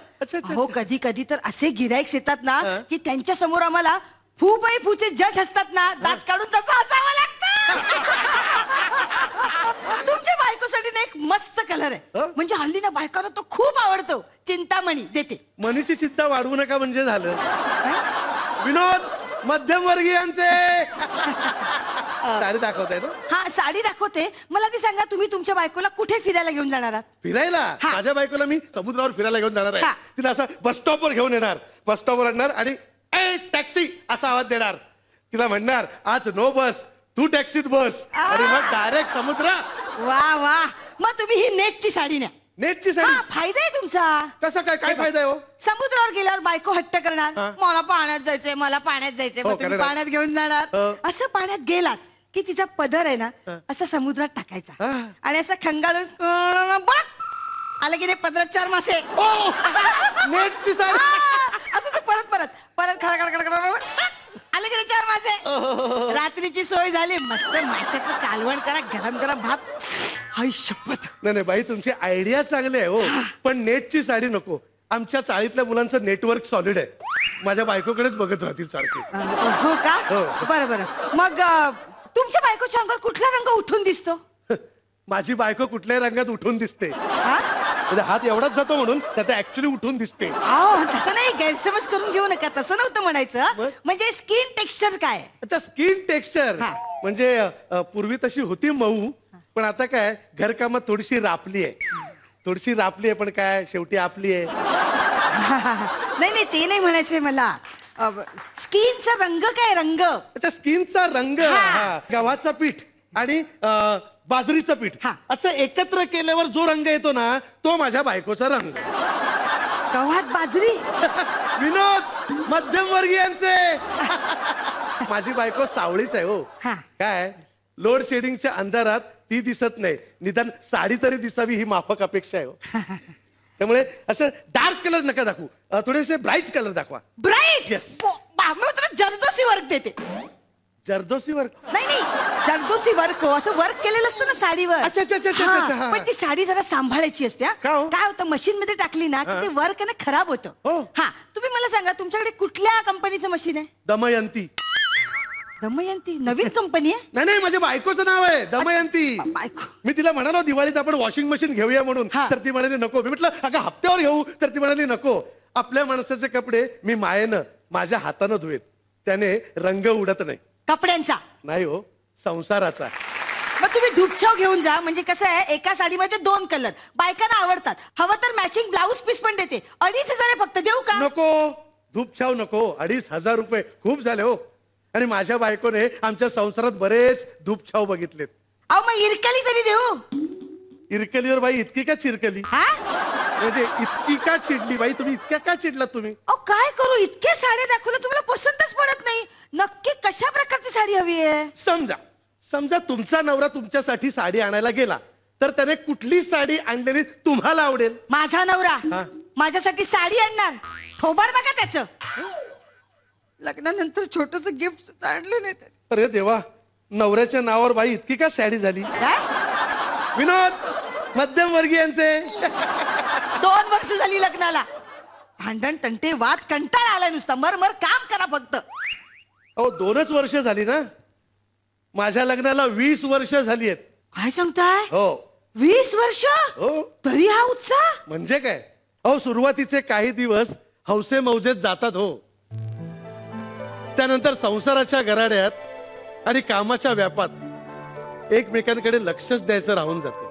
हो कधी कधी तर असे गिराईक्स येतात ना की त्यांच्या समोर आम्हाला फू बाई फूचे जज असतात ना, दात काढून तसं हसावं लागतं. तुमच्या बायकोसाठी ना एक मस्त कलर आहे, म्हणजे हल्ली ना बायकोला तो खूप आवडतो. चिंतामणी देते. मनीची चिंता वाढवू नका म्हणजे झालं. विनोद, मध्यम वर्गीयांचे साडी दाखवताय ना? हा साडी दाखवते. मला ती सांगा, तुम्ही तुमच्या बायकोला कुठे फिरायला घेऊन जाणार आहात? फिरायला? माझ्या बायकोला मी समुद्रावर फिरायला घेऊन जाणार आहे. तिला असं बस स्टॉपवर घेऊन येणार, बस स्टॉपवर आणणार आणि ए टॅक्सी असा आवाज देणार. तिला म्हणणार आज नो बस, तू टॅक्सीत बस. आणि मग डायरेक्ट समुद्र. वा वा. मग तुम्ही ही नेटची साडी न्या. नेटची साडी? फायदा आहे तुमचा. कसा काय? काय फायदा आहे हो? समुद्रावर गेल्यावर बायको हट्ट करणार, मला पाण्यात जायचंय, मला पाण्यात जायचंय. मग तुम्ही पाण्यात घेऊन जाणार. असं पाण्यात गेलात की तिचा पदर आहे ना असा समुद्रात टाकायचा आणि असं खंगाळून आलं की नाही पदरात 4 मासे. नेटची साडी. असं परत परत परत खडखड आलं की नाही 4 मासे. रात्रीची सोय झाली, मस्त माशाचं कालवण करा, गरम गरम भात. हाय शपथ. नाही बाई, तुमची आयडिया चांगली आहे हो, पण नेटची साडी नको. आमच्या चाळीतल्या मुलांचं नेटवर्क सॉलिड आहे, माझ्या बायकोकडेच बघत राहतील सारखे. हो का? बरं बरं. मग तुमच्या बायकोच्या अंगावर कुठला रंग उठून दिसतो? माझी बायको कुठल्याही रंगात उठून दिसते. म्हणजे हात एवढाच जातो म्हणून त्यात ऍक्च्युली उठून दिसते. तसं नाही, गैरसमज करून घेऊ नका. तसं नव्हतं म्हणायचं. म्हणजे स्किन टेक्स्चर काय? अच्छा, स्किन टेक्स्चर म्हणजे पूर्वी तशी होती मऊ, पण आता काय घरकामात थोडीशी रापली आहे. पण काय शेवटी आपली आहे. नाही ते नाही म्हणायचंय मला. स्किनचा रंग काय? रंग. अच्छा, स्किनचा रंग. गव्हाचं पीठ आणि बाजरीचं पीठ असं एकत्र केल्यावर जो रंग येतो ना, तो माझ्या बायकोचा रंग. गव्हात बाजरी. विनोद, मध्यम वर्गीयांचे. माझी बायको सावळीच आहे हो. काय लोड शेडिंगच्या अंधारात ती दिसत नाही, निदान साडी तरी दिसावी ही माफक अपेक्षा आहे हो. त्यामुळे असं डार्क कलर नका दाखवू, थोडेसे ब्राईट कलर दाखवा. ब्राईट? येस. जरदोसी वर्क देते. जरदोसी वर्क? नाही जरदोसी वर्क, असं वर्क केलेलं असतं ना साडीवर. अच्छा. पण ती साडी जरा सांभाळायची असते. काय होतं, मशीन मध्ये टाकली ना की ते वर्क ना खराब होतं. तुम्ही मला सांगा, तुमच्याकडे कुठल्या कंपनीचं मशीन आहे? दमयंती. दमयंती नवीन कंपनी आहे? नाही, माझ्या बायकोचं नाव आहे दमयंती. मी तिला म्हणालो दिवाळीत आपण वॉशिंग मशीन घेऊया म्हणून, तर ती म्हणाली नको. मी म्हटलं अगं हप्त्यावर घेऊ, तर ती म्हणाली नको. आपल्या माणसाचे कपडे मी मायेनं माझ्या हातानं धुवेत, त्याने रंग उडत नाही. कपड्यांचा नाही हो, संसाराचा. मग तुम्ही धूपछाव घेऊन जा. म्हणजे कसं आहे, एका साडीमध्ये 2 कलर बायकांना आवडतात. हवं तर मॅचिंग ब्लाऊज पीस पण देते. 2,500 आहे फक्त. देऊ का? नको, धूपछाव नको. 2,500 रुपये खूप झाले हो. आणि माझ्या बायकोने आमच्या संसारात बरेच धूपछाव बघितलेत. अहो मग इरकली तरी देऊ. इरकलीवर बाई इतकी का चिरकली? म्हणजे इतकी का चिडली बाई तुम्ही? इतक्या का चिडलात तुम्ही? अहो काय करू, इतके साड्या दाखवल्या, तुम्हाला पसंतच पडत नाही. नक्की कशा प्रकारची साडी हवी आहे? समजा तुमचा नवरा तुमच्यासाठी साडी आणायला गेला, तर त्याने कुठली साडी आणलेली तुम्हाला आवडेल? माझा नवरा हा. माझ्यासाठी साडी आणणार. थोबाड बघा त्याचं. लग्नानंतर छोटस गिफ्ट आणलं नाही त्याने. अरे देवा, नवऱ्याच्या नावावर बाई इतकी का सॅडी झाली? काय? विनोद, मध्यमवर्गीयांचे 2 वर्ष झाली लग्नाला. भांडण तंटे वाद कंटाळा आलाय नुसता. मर काम करा फक्त. अहो 2च वर्ष झाली ना. माझ्या लग्नाला 20 वर्ष झाली आहेत. काय सांगताय? हो 20 वर्ष? हो. तरी हा उत्साह? म्हणजे काय, अहो सुरुवातीचे काही दिवस हौसे मौजेत जातात हो. त्यानंतर संसाराच्या गराड्यात आणि कामाच्या व्यापात एकमेकांकडे लक्षच द्यायचं राहून जाते.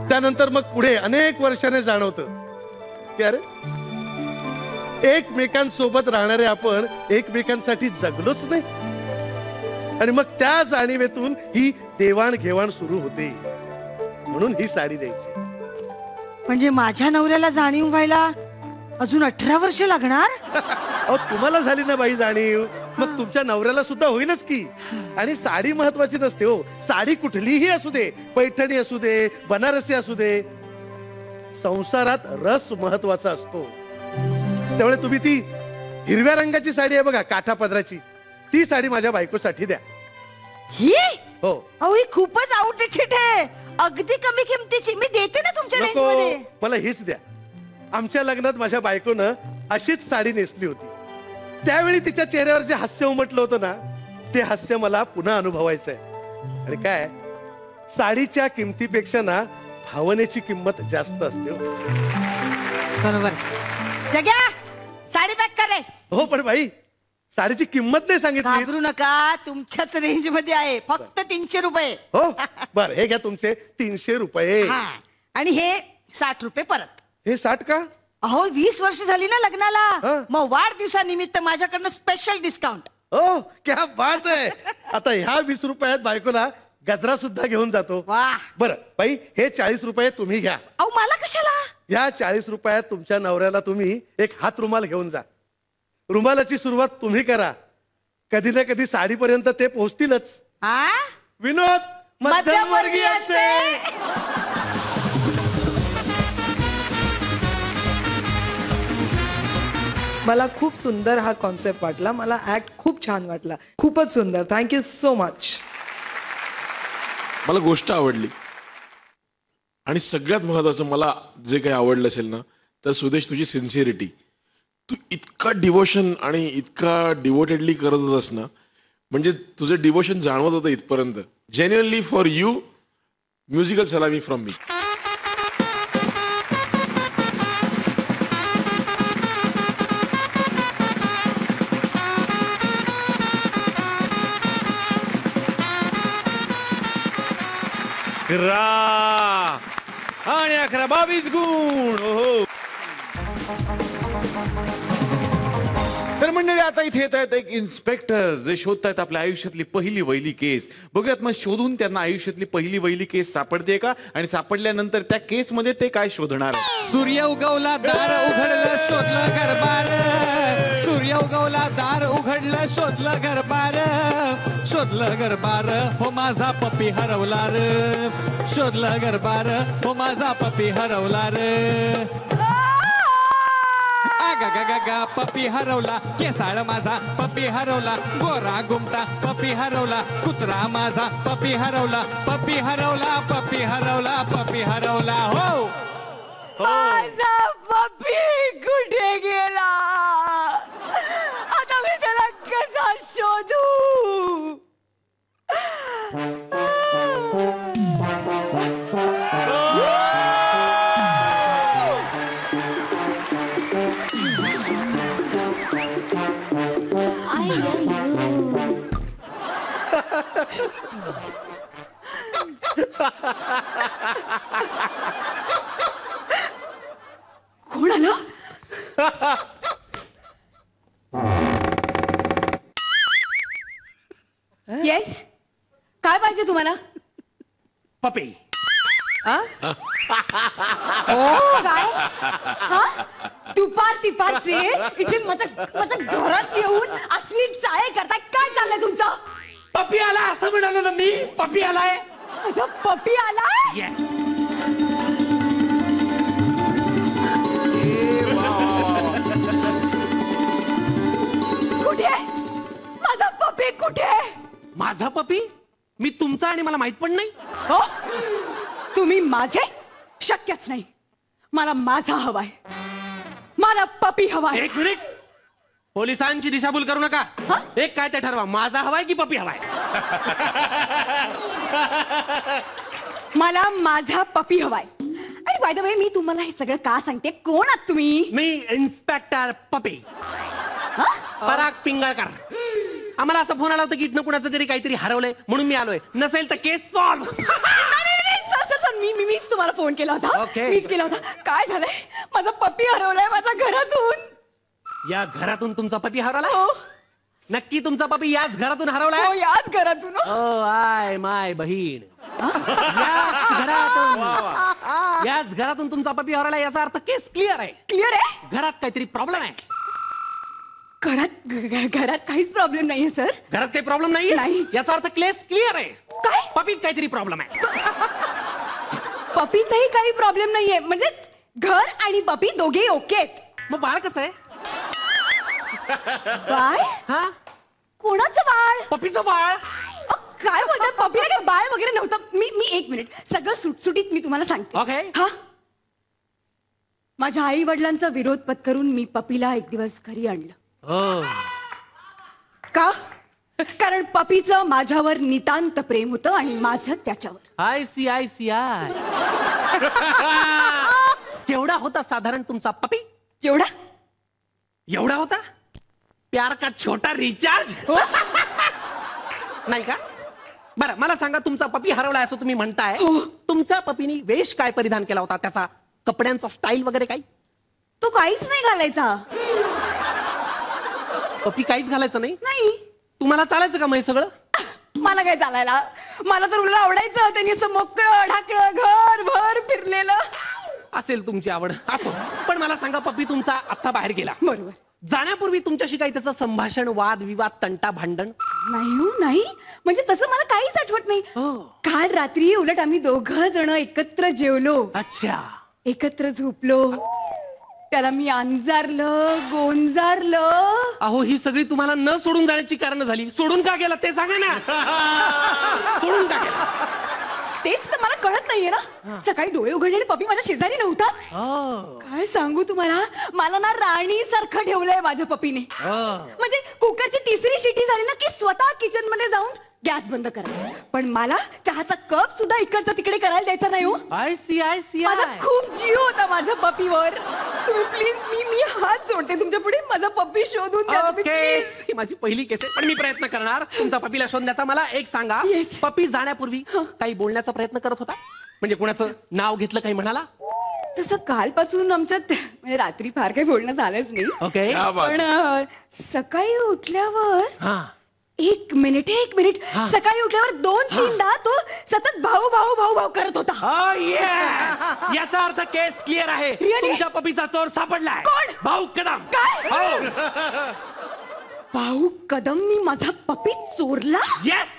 त्यानंतर मग पुढे अनेक वर्षाने जाणवतं की अरे एकमेकांसोबत राहणारे आपण एकमेकांसाठी जगलोच नाही. आणि मग त्या जाणीवेतून ही देवाणघेवाण सुरू होते. म्हणून ही साडी द्यायची. म्हणजे माझ्या नवऱ्याला जाणीव व्हायला अजून 18 वर्ष लागणार? अहो तुम्हाला झाली ना बाई जाणीव, मग तुमच्या नवऱ्याला सुद्धा होईलच की. आणि साडी महत्वाची नसते हो. साडी कुठलीही असू दे, पैठणी असू दे, बनारसी असू दे, संसारात रस महत्वाचा असतो. त्यामुळे तुम्ही ती हिरव्या रंगाची साडी आहे बघा, काठा पदराची, ती साडी माझ्या बायकोसाठी द्या. ही? हो. अहो ही खूपच आउटडेटेड आहे. अगदी कमी किमतीची. मी देते ना तुमच्या रेंज मध्ये. नको, मला हीच द्या. आमच्या लग्नात माझ्या बायकोनं अशीच साडी नेसली होती. त्यावेळी तिच्या चेहऱ्यावर जे हास्य उमटलं होतं ना, ते हास्य मला पुन्हा अनुभवायचंय. आणि काय, साडीच्या किमतीपेक्षा ना भावनेची किंमत जास्त असते. बरोबर. जग्या, साडी पॅक करे. हो पण बाई, साडीची किंमत नाही सांगितली. घाबरू नका, तुमच्याच रेंज मध्ये आहे. फक्त 300 रुपये. हो बर, हे घ्या तुमचे 300 रुपये. हा. आणि हे 60 रुपये परत. हे 60 का? अहो 20 वर्ष झाली ना लग्नाला. हा. मग वाढदिवसानिमित्त माझ्याकडनं स्पेशल डिस्काउंट. ओ क्या बात आहे. आता ह्या 20 रुपयात बायकोला गजरा सुद्धा घेऊन जातो. वाह. बरं बाई, हे 40 रुपये तुम्ही घ्या. अहो मला कशाला? या 40 रुपयात तुमच्या नवऱ्याला तुम्ही एक हात रुमाल घेऊन जा. रुमालाची सुरुवात तुम्ही करा. कधी ना कधी साडीपर्यंत ते पोहोचतीलच. हा? विनोद, मध्यमवर्गीयांचे. मला खूप सुंदर हा कॉन्सेप्ट वाटला. मला ऍक्ट खूप छान वाटला. खूपच सुंदर. Thank you so much. मला गोष्ट आवडली. आणि सगळ्यात महत्वाचं मला जे काही आवडलं असेल ना, तर सुदेश तुझी सिन्सिअरिटी. तू इतका डिवोशन आणि इतका डिवोटेडली करत होतास ना, म्हणजे तुझं डिवोशन जाणवत होतं इथपर्यंत. जेन्युअनली फॉर यू, म्युझिकल सलामी फ्रॉम मी. आणि 11-22 गुण. ओहो. तर मंडळी, आता इथे येत आहेत एक इन्स्पेक्टर जे शोधतायत आपल्या आयुष्यातली पहिली वहिली केस. बघूयात मग शोधून त्यांना आयुष्यातली पहिली वहिली केस सापडते का, आणि सापडल्यानंतर त्या केस मध्ये ते काय शोधणार. सूर्य उगवला, दार उघडलं, शोधलं गरबार. सूर्य उगवला, दार उघडलं, शोधलं गरबार. शोधलं गरबार, हो माझा पप्पी हरवला रे. शोधलं गरबार, हो माझा पप्पी हरवला रे. गा गा गा गा पप्पी हरवला, केसाळ माझा पप्पी हरवला. गोरा गुमटा पप्पी हरवला, कुत्रा माझा पप्पी हरवला. पप्पी हरवला, पप्पी हरवला, पप्पी हरवला. हो माझा पप्पी कुठे गेला? आता मी त्याला कसा शोधू? कोण आलं? येस, काय पाहिजे तुम्हाला? पपी. काय? दुपार तिपारचे इथे माझ्या घरात येऊन असली चाळे करताय. काय चाललंय तुमचं? पपी आला असं म्हणालो ना मी. पपी आलाय. माझा पपी आला. कुठे माझा पपी? कुठे माझा पपी? मी तुमचा आणि मला माहित पण नाही. हो, तुम्ही माझे? शक्यच नाही. मला माझा हवाय. मला पपी हवाय. एक मिनिट, पोलिसांची दिशाभूल करू नका. एक काय ते ठरवा, माझा हवाय की पपी हवाय? मला माझा पपी हवाय. आणि बाय द वे, मी तुम्हाला हे सगळं का सांगते? कोण आहात तुम्ही? मी इन्स्पेक्टर पपी, पराग पिंगळकर. आम्हाला असं फोन आला होता की इथनं कुणाचं तरी काहीतरी हरवलंय म्हणून मी आलोय. नसेल तर केस सॉल्व्ह. मीच तुम्हाला फोन केला होता. Okay. मीच केला होता. काय झालंय? माझा पपी हरवलाय माझ्या घरातून. या घरातून तुमचा पपी हरवला? हो. नक्की तुमचा पपी याच घरातून हरवलाय? हो, याच घरातून. ओ आय माय बहीण, याच घरातून तुमचा पपी हरवला याचा अर्थ केस क्लिअर आहे. क्लिअर आहे? घरात काहीतरी प्रॉब्लेम आहे. घरात काहीच प्रॉब्लेम नाहीये सर. घरात काही प्रॉब्लेम नाही याचा अर्थ केस क्लिअर आहे. काय? पपीत काहीतरी प्रॉब्लेम आहे. पपीतही काही प्रॉब्लेम नाहीये. म्हणजे घर आणि पपी दोघेही ओके आहेत. मग बाळ कसं आहे? बाळ? हा, कोणाचं बाळ? पपीचं बाळ. काय बोलतात? पपीला काही बाळ वगैरे नव्हतं. मी एक मिनिट, सगळं सुटसुटीत मी तुम्हाला सांगते. ओके. हा, माझ्या आई वडिलांचा विरोध पत्करून मी पपीला एक दिवस घरी आणलं. का? कारण पपीचं माझ्यावर नितांत प्रेम होतं आणि माझं त्याच्यावर. I see I. केवढा होता साधारण तुमचा पपी? एवढा एवढा होता? प्यार का छोटा रिचार्ज. नाही का? बरं, मला सांगा, तुमचा पपी हरवला असं तुम्ही म्हणताय. तुमच्या पपीनी वेश काय परिधान केला होता? त्याचा कपड्यांचा स्टाईल वगैरे काही? तो काहीच नाही घालायचा. पपी काहीच घालायचं नाही? नाही. तुम्हाला चालायचं का मग सगळं? मला काय चालायला? मला तर उलट आवडायचं. त्यांनी असं मोकळं ढाकळं घर भर फिरलेलं. असेल तुमची आवड, असो. पण मला सांगा, पपी तुमचा आत्ता बाहेर गेला. बरोबर. जाण्यापूर्वी तुमच्याशी काही त्याचं संभाषण, वाद विवाद, तंटा, भांडण? नाही. म्हणजे तसं मला काहीच आठवत नाही. काल रात्री उलट आम्ही दोघं जण एकत्र जेवलो. अच्छा. एकत्र झोपलो. त्याला मी अंजारलं, गोंजारलं. अहो, ही सगळी तुम्हाला न सोडून जाण्याची कारण झाली. सोडून का गेला ते सांगा ना. सोडून का गेला? तेच तर मला कळत नाहीये ना. सकाळी डोळे उघडलेले पपी माझ्या शेजारी नव्हताच. काय सांगू तुम्हाला, मला ना राणी सारखं ठेवलंय माझ्या पपीने. म्हणजे कुकरची तिसरी शिटी झाली ना की स्वतः किचन मध्ये जाऊन गॅस बंद करायचा. पण मला चहाचा कप सुद्धा इकडचा तिकडे करायला द्यायचा नाही. हो, आय सी. माझा खूप जीव होता माझ्या पपीवर. तुम्ही प्लीज, मी हात जोडते तुमच्या पुढे, माझा पपी शोधून द्या तुम्ही, प्लीज. ही माझी पहिली केस आहे, पण मी प्रयत्न करणार तुमचा पपीला शोधण्याचा. मला एक सांगा, पपी जाण्यापूर्वी काही बोलण्याचा प्रयत्न करत होता? म्हणजे कुणाचं नाव घेतलं, काही म्हणाला? तसं कालपासून आमच्यात म्हणजे रात्री फार काही बोलणं झालंच नाही. ओके. पण सकाळी उठल्यावर एक मिनिट सकाळी उठल्यावर 2-3दा तो सतत भाऊ भाऊ भाऊ भाऊ करत होता. याचा अर्थ केस क्लिअर आहे. तुमच्या पपीचा चोर सापडलाय. कोण? भाऊ कदम. काय? भाऊ कदमनी माझा पपी चोरला? येस.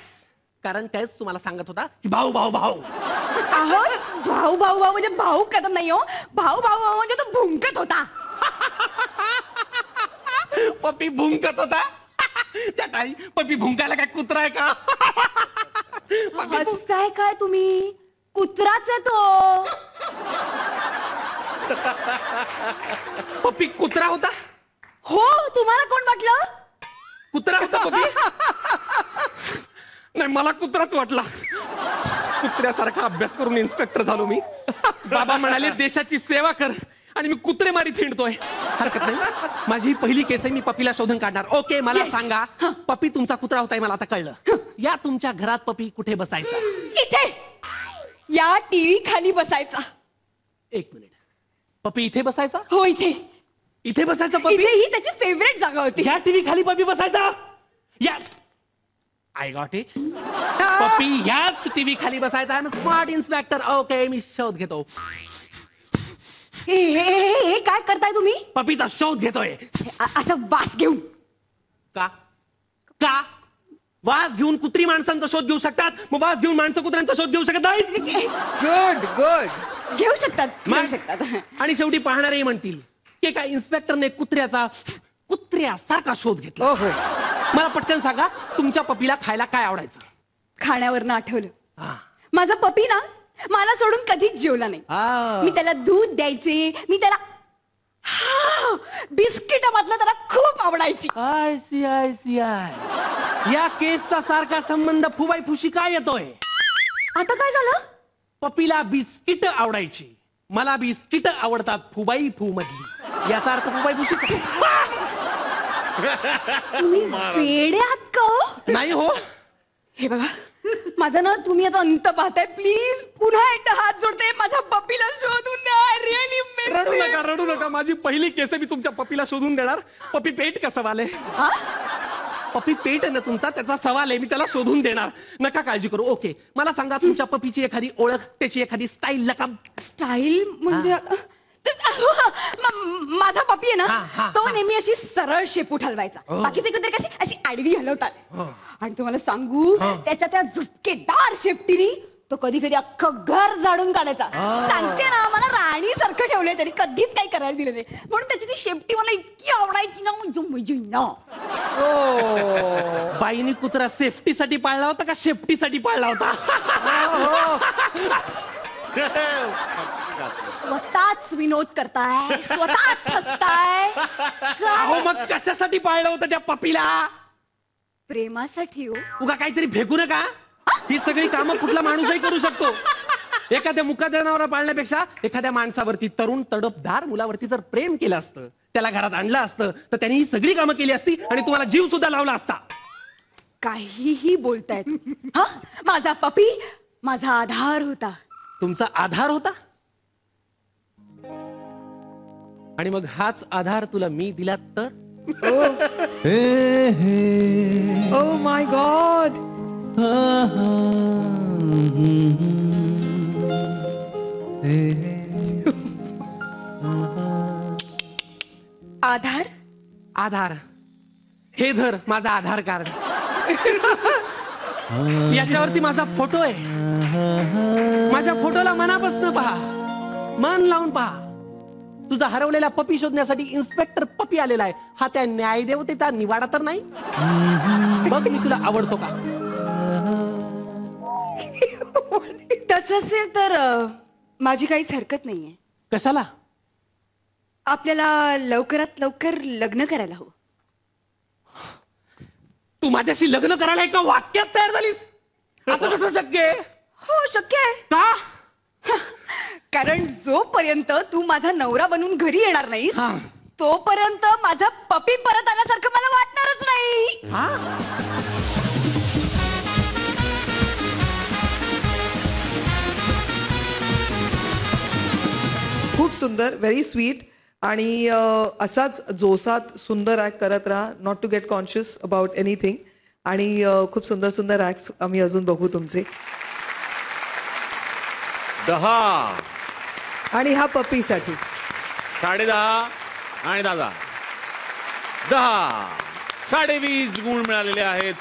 कारण तेच तुम्हाला सांगत होता की भाऊ भाऊ भाऊ. अहो, भाऊ भाऊ भाऊ म्हणजे भाऊ कदम नाही. हो, भाऊ भाऊ भाऊ म्हणजे तो भुंकत होता. पपी भुंकत होता? त्या टाळी पपी भुंकायला काय कुत्रा आहे का? हसताय काय तुम्ही? कुत्राच आहे तो. पपी कुत्रा होता? हो, तुम्हाला कोण म्हटलं? कुत्रा होता पपी? नाही, मला कुत्राच वाटला. कुत्र्यासारखा अभ्यास करून इन्स्पेक्टर झालो मी. बाबा म्हणाले देशाची सेवा कर, आणि मी कुत्रे मारी थिंडतोय. हरकत नाही, माझी पहिली केस आहे. मी पपीला शोधून काढणार. ओके, मला सांगा, पपी तुमचा कुत्रा होता मला आता कळलं. या तुमच्या घरात पपी कुठे बसायचा? इथे, या टीव्ही खाली बसायचा. एक मिनिट, पपी इथे बसायचा? हो, इथे. इथे बसायचा पपी? ही त्याची फेवरेट जागा होती. या टीव्ही खाली पपी बसायचा? या, आय गॉट इट. पपी याच टीव्ही खाली बसायचा. I am smart inspector. Okay, मी शोध घेतो. हे काय करताय तुम्ही? पपीचा शोध घेतोय. असं वास घेऊन. का? का? वास घेऊन कुत्री माणसांचा शोध घेऊ शकतात, मग वास घेऊन माणसं कुत्र्यांचा शोध घेऊ शकत नाही. Good good. घेऊ शकतात. आणि शेवटी पाहणारेही म्हणतील की काय इन्स्पेक्टरने कुत्र्यासारखा शोध घेतला. ओहो. मला पटकन सांगा, तुमच्या पपीला खायला काय आवडायचं? खाण्यावरनं आठवलं, माझा पपी ना मला सोडून कधीच जेवला नाही. मी त्याला दूध द्यायचे, मी त्याला बिस्किट मधलं त्याला खूप आवडायची. I see. या केसचा सारखा संबंध फुबाई फुशी काय येतोय? आता काय झालं? पपीला बिस्किट आवडायची, मला बिस्किट आवडतात फुबाई फू मधली. याचा अर्थ फुबाई फुशी तुम्ही वेडे आहात का हो? नाही हो. हे बघा, माझा ना तुम्ही आता अंत पाहताय, प्लीज पुन्हा एकदा हात जोडते, माझ्या पपीला शोधून द्या. रिअली रडू नका. माझी पहिली केस मी तुमच्या पपीला शोधून देणार. पपी पेट का सवाल आहे? पपी पेट आहे ना तुमचा, त्याचा सवाल आहे. मी त्याला शोधून देणार, नका काळजी करू. ओके, मला सांगा तुमच्या पपीची एखादी ओळख, त्याची एखादी स्टाईल. लकाम स्टाईल म्हणजे माझा पपी आहे ना, तो नेहमी अशी सरळ शेपूट हलवायचा. बाकीचे कुत्रे कशी अशी आडवी हलवतात. आणि तुम्हाला सांगू, त्याच्या त्या झुपकेदार शेपटीने तो कधी कधी अख्खं घर झाडून काढायचा. सांगते ना, मला राणी सारखं ठेवलंय तरी कधीच काही करायला दिलं नाही. म्हणून त्याची ती शेपटी मला इतकी आवडायची ना, म्हणजे ना. बाईनी कुत्रा सेफ्टीसाठी पाळला होता का शेपटीसाठी पाळला होता? स्वतःच विनोद करताय, स्वतःच हसताय. अहो मग कशासाठी पाळलं होतं त्या पपीला? प्रेमासाठी हो. उगा काहीतरी फेकू नका. ही सगळी कामं कुठला माणूसही करू शकतो. एखाद्या मुकादमावर पाळण्यापेक्षा एखाद्या माणसावरती, तरुण तडपदार मुलावरती जर प्रेम केलं असतं, त्याला घरात आणलं असतं, तर त्यांनी ही सगळी कामं केली असती आणि तुम्हाला जीव सुद्धा लावला असता. काहीही बोलतायत. माझा पपी माझा आधार होता. तुमचा आधार होता? आणि मग हाच आधार तुला मी दिला तर? Oh my God. आधार? आधार हे धर, माझा आधार कार्ड. याच्यावरती माझा फोटो आहे. माझ्या फोटोला मनापासून पहा, मन लावून पहा. तुझा हरवलेला पपी शोधण्यासाठी इन्स्पेक्टर पपी आलेला आहे. हा त्या न्यायदेवतेचा निवाडा तर नाही? बघ मी तुला आवडतो का? तसं असेल तर माझी काहीच हरकत नाहीये. कशाला? आपल्याला लवकरात लवकर लग्न करायला हवं. तू माझ्याशी लग्न करायला एका वाक्यात तयार झालीस? असं कसं शक्य आहे? हो शक्य आहे. का? कारण जोपर्यंत तू माझा नवरा बनून घरी येणार नाहीस, तोपर्यंत माझा पपी परत आल्यासारखं मला वाटणारच नाही. खूप सुंदर, व्हेरी स्वीट. आणि असाच जोसात सुंदर ॲक्ट करत राहा. Not to get conscious about anything. आणि खूप सुंदर सुंदर ॲक्ट्स आम्ही अजून बघू तुमचे. 10 आणि हा पपीसाठी 10.5 आणि दादा 10, 20.5 गुण मिळालेले आहेत.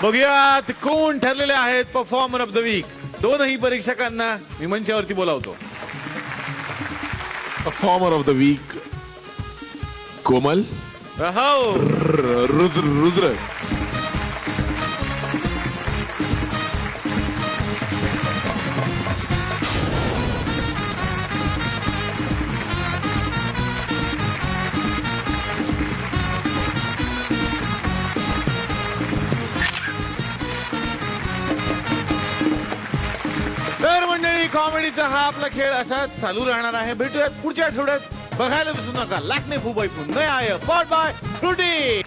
बघूयात कोण ठरलेले आहेत परफॉर्मर ऑफ द वीक. दोनही परीक्षकांना मी मंचावरती बोलावतो. परफॉर्मर ऑफ द वीक कोमल. रुद्र. तर मंडळी, कॉमेडीचा हा आपला खेळ असा चालू राहणार आहे. भेटूयात पुढच्या आठवड्यात. बघायला विसरू नका लॅक्मे फुबाई फू नया आहे पॉड बाय फ्रुटी.